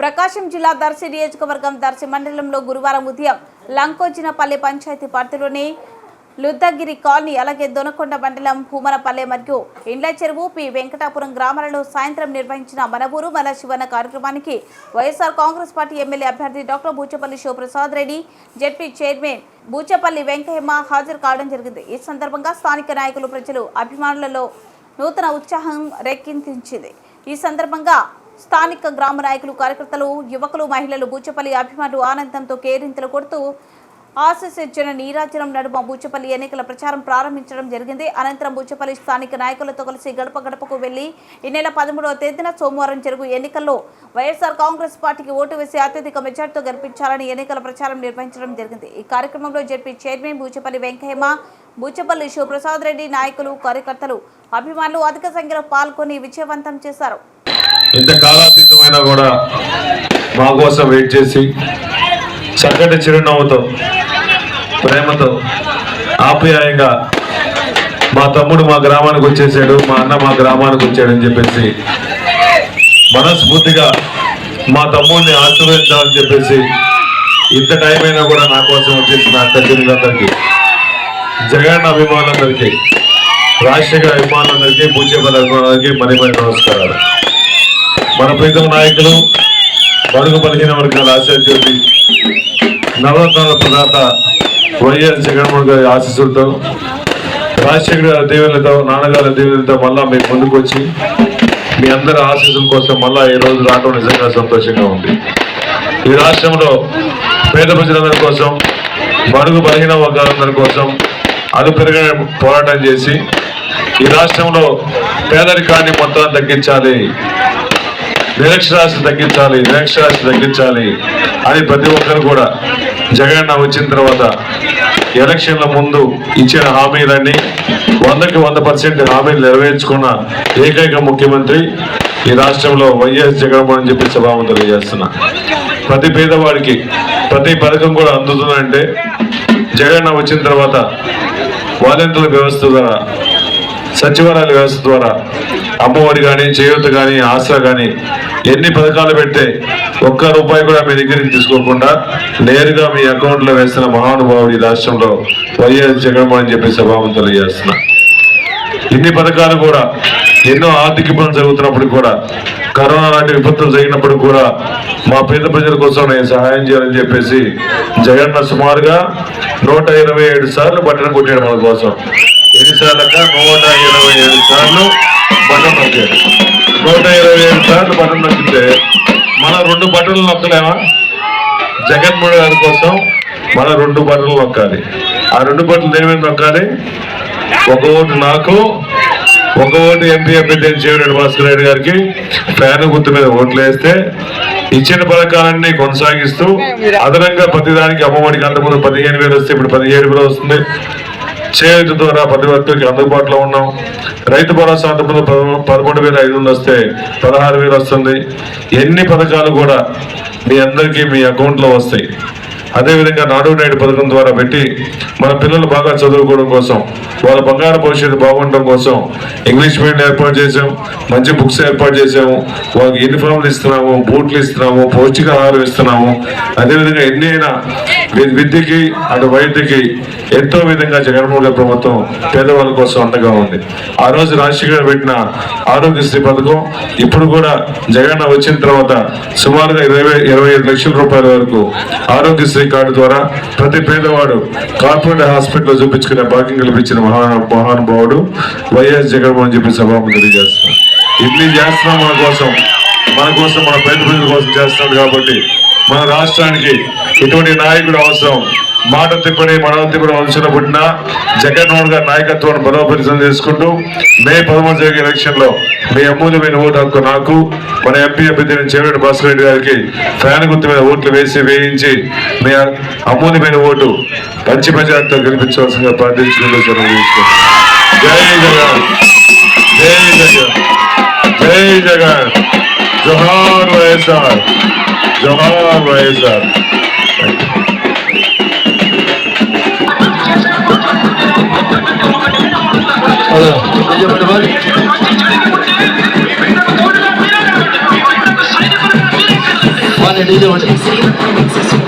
ప్రకాశం జిల్లా దర్శి నియోజకవర్గం దర్శి మండలంలో గురువారం ఉదయం లంకోజినపల్లి పంచాయతీ పరిధిలోని లుద్దగిరి కాలనీ అలాగే దొనకొండ మండలం భూమనపల్లె మరియు ఇండ్ల చెరువు పి వెంకటాపురం గ్రామాలలో సాయంత్రం నిర్వహించిన మన ఊరు మన శివన కార్యక్రమానికి వైఎస్ఆర్ కాంగ్రెస్ పార్టీ ఎమ్మెల్యే అభ్యర్థి doctor Buchapalli Sivaprasad Reddy, ZP chairman Buchapalli Venkayamma హాజరు కావడం జరిగింది. ఈ సందర్భంగా స్థానిక నాయకులు, ప్రజలు, అభిమానులలో నూతన ఉత్సాహం రేకెత్తించింది. ఈ సందర్భంగా స్థానిక గ్రామ నాయకులు, కార్యకర్తలు, యువకులు, మహిళలు బూచపల్లి అభిమానులు ఆనందంతో కేరింతలు కొడుతూ ఆశీస్సుల నీరాజనం నడుమ బూచపల్లి ఎన్నికల ప్రచారం ప్రారంభించడం జరిగింది. అనంతరం బూచపల్లి స్థానిక నాయకులతో కలిసి గడప గడపకు వెళ్లి ఈ నెల 13వ తేదీన సోమవారం జరుగు ఎన్నికల్లో వైఎస్ఆర్ కాంగ్రెస్ పార్టీకి ఓటు వేసి అత్యధిక మెజార్టీతో గెలిపించాలని ఎన్నికల ప్రచారం నిర్వహించడం జరిగింది. ఈ కార్యక్రమంలో జెడ్పీ చైర్మన్ బూచపల్లి వెంకయ్యమ్మ, బూచపల్లి శివప్రసాద్ రెడ్డి, నాయకులు, కార్యకర్తలు, అభిమానులు అధిక సంఖ్యలో పాల్గొని విజయవంతం చేశారు. ఇంత కాలాతీతమైనా కూడా మా కోసం వెయిట్ చేసి చక్కటి చిరునవ్వుతో, ప్రేమతో, ఆప్యాయంగా మా తమ్ముడు మా గ్రామానికి వచ్చేసాడు, మా అన్న మా గ్రామానికి వచ్చాడని చెప్పేసి మనస్ఫూర్తిగా మా తమ్ముడిని ఆశీర్వదించాలని చెప్పేసి ఇంత టైం అయినా కూడా నా కోసం వచ్చేసిన అక్కడికి, జగన్ అభిమానులందరికీ, రాజశేఖర అభిమానులందరికీ, బూచేపల్లి అభిమానులందరికీ మరి నమస్కారాలు. మన ప్రీతం నాయకులు, బడుగు బలహీన వర్గాల ఆశాజ్యోతి, నవరత్నాల ప్రదాత వైఎస్ జగన్మోహన్ గారి ఆశీస్సులతో, రాజశేఖర గారి దీవెనలతో, నాన్నగారి దీవెనలతో మళ్ళా మీకు ముందుకు వచ్చి మీ అందరి ఆశీస్సుల కోసం మళ్ళా ఈ రోజు రావడం నిజంగా సంతోషంగా ఉంది. ఈ రాష్ట్రంలో పేద ప్రజలందరి కోసం, బడుగు బలహీన వర్గాలందరి కోసం అలుపెరగని పోరాటం చేసి ఈ రాష్ట్రంలో పేదరికాన్ని మొత్తం తగ్గించాలి, నిరక్షరాస్యత తగ్గించాలి అని ప్రతి ఒక్కరు కూడా జగన్ వచ్చిన తర్వాత ఎలక్షన్ల ముందు ఇచ్చిన హామీలన్నీ 100కి 100% హామీలు నెరవేర్చుకున్న ఏకైక ముఖ్యమంత్రి ఈ రాష్ట్రంలో వైఎస్ జగన్మోహన్ అని చెప్పి సభాము తెలియజేస్తున్నా. ప్రతి పేదవాడికి ప్రతి పథకం కూడా అందుతుందంటే జగన్ వచ్చిన తర్వాత వాలంటీర్ల వ్యవస్థ ద్వారా, సచివాలయాల వ్యవస్థ ద్వారా, అమ్మఒడి కానీ, చేయూత కానీ, ఆసరా కానీ ఎన్ని పథకాలు పెడితే ఒక్క రూపాయి కూడా మీ దగ్గర తీసుకోకుండా నేరుగా మీ అకౌంట్లో వేస్తున్న మహానుభావుడు ఈ రాష్ట్రంలో వైఎస్ జగన్మోహన్ అని చెప్పి సభాము తెలియజేస్తున్నా. ఇన్ని పథకాలు కూడా, ఎన్నో ఆర్థిక ఇబ్బందులు జరుగుతున్నప్పుడు కూడా, కరోనా లాంటి విపత్తులు జరిగినప్పుడు కూడా మా పేద ప్రజల కోసం నేను సహాయం చేయాలని చెప్పేసి జగన్ సుమారుగా 127 సార్లు బట్టలు కొట్టాడు మన కోసం. ఎన్నిసార్లుగా 127 సార్లు బటన్ నొక్కాడు. 127 సార్లు బటన్ నొక్కితే మన 2 బటన్లు నొక్కలేమా? జగన్మోహన్ గారి కోసం మన 2 బటన్లు నొక్కాలి. ఆ 2 బటన్లు దేని మీద నొక్కాలి? ఒక ఓటు నాకు, ఒక ఓటు ఎంపీ అభ్యర్థి చెవిరెడ్డి భాస్కర్ రెడ్డి గారికి ఫ్యాన్ గుర్తు మీద ఓట్లు వేస్తే ఇచ్చిన పథకాలన్నీ కొనసాగిస్తూ అదనంగా ప్రతిదానికి అమ్మఒడికి అంతకుముందు 15,000 వస్తే ఇప్పుడు 17,000 వస్తుంది. చేయూత ద్వారా ప్రతి ఒక్కరికి అందుబాటులో ఉన్నాం. రైతు భరోసా అంతకుముందు 11,500 వస్తే 16,000 వస్తుంది. ఎన్ని పథకాలు కూడా మీ అందరికీ మీ అకౌంట్లో వస్తాయి. అదేవిధంగా నాడు నేడు పథకం ద్వారా పెట్టి మన పిల్లలు బాగా చదువుకోవడం కోసం, వాళ్ళ బంగారు భవిష్యత్తు బాగుండడం కోసం ఇంగ్లీష్ మీడియం ఏర్పాటు చేసాము, మంచి బుక్స్ ఏర్పాటు చేసాము, వాళ్ళకి యూనిఫామ్లు ఇస్తున్నాము, బూట్లు ఇస్తున్నాము, పౌష్టికాహారం ఇస్తున్నాము. అదేవిధంగా ఎన్ని అయినా విద్యకి, అటు వైద్యకి ఎంతో విధంగా జగన్మోహన్ గారి ప్రభుత్వం పేదవాళ్ళ కోసం అండగా ఉంది. ఆ రోజు రాజశేఖర్ పెట్టిన ఆరోగ్యశ్రీ పథకం ఇప్పుడు కూడా జగన్ వచ్చిన తర్వాత సుమారుగా 25 లక్షల రూపాయల వరకు ఆరోగ్యశ్రీ కార్డు ద్వారా ప్రతి పేదవాడు కార్పొరేట్ హాస్పిటల్లో చూపించుకునే భాగ్యం కల్పించిన మహానుభావుడు వైఎస్ జగన్మోహన్ చెప్పి సభాము తెలియజేస్తున్నాం. ఇన్ని చేస్తున్నాం మన కోసం మన పేద ప్రజల కోసం చేస్తున్నాడు. కాబట్టి మన రాష్ట్రానికి ఇటువంటి నాయకుడు అవసరం. మాట తిప్పని మనవ తిప్పని వంశంలో పుట్టిన జగన్మోహన్ గారి నాయకత్వాన్ని బలోపేతం చేసుకుంటూ మే 13 జరిగే ఎలక్షన్ లో మీ అమూల్యమైన ఓటు హక్కు నాకు, మన ఎంపీ అభ్యర్థి చెవిరెడ్డి భాస్కర్ రెడ్డి గారికి ఫ్యాన్ గుర్తు మీద ఓట్లు వేయించి మీ అమూల్యమైన ఓటు మంచి మెజార్టీతో గెలిపించవలసిందిగా ప్రార్థించుకుంటూ సెలవు తీసుకుంటాం. జై జగన్, జై జగన్, జై జగన్, జోహార్ వైఎస్ఆర్, జోహార్ వైఎస్ఆర్. బాగా డీజే ఒకటి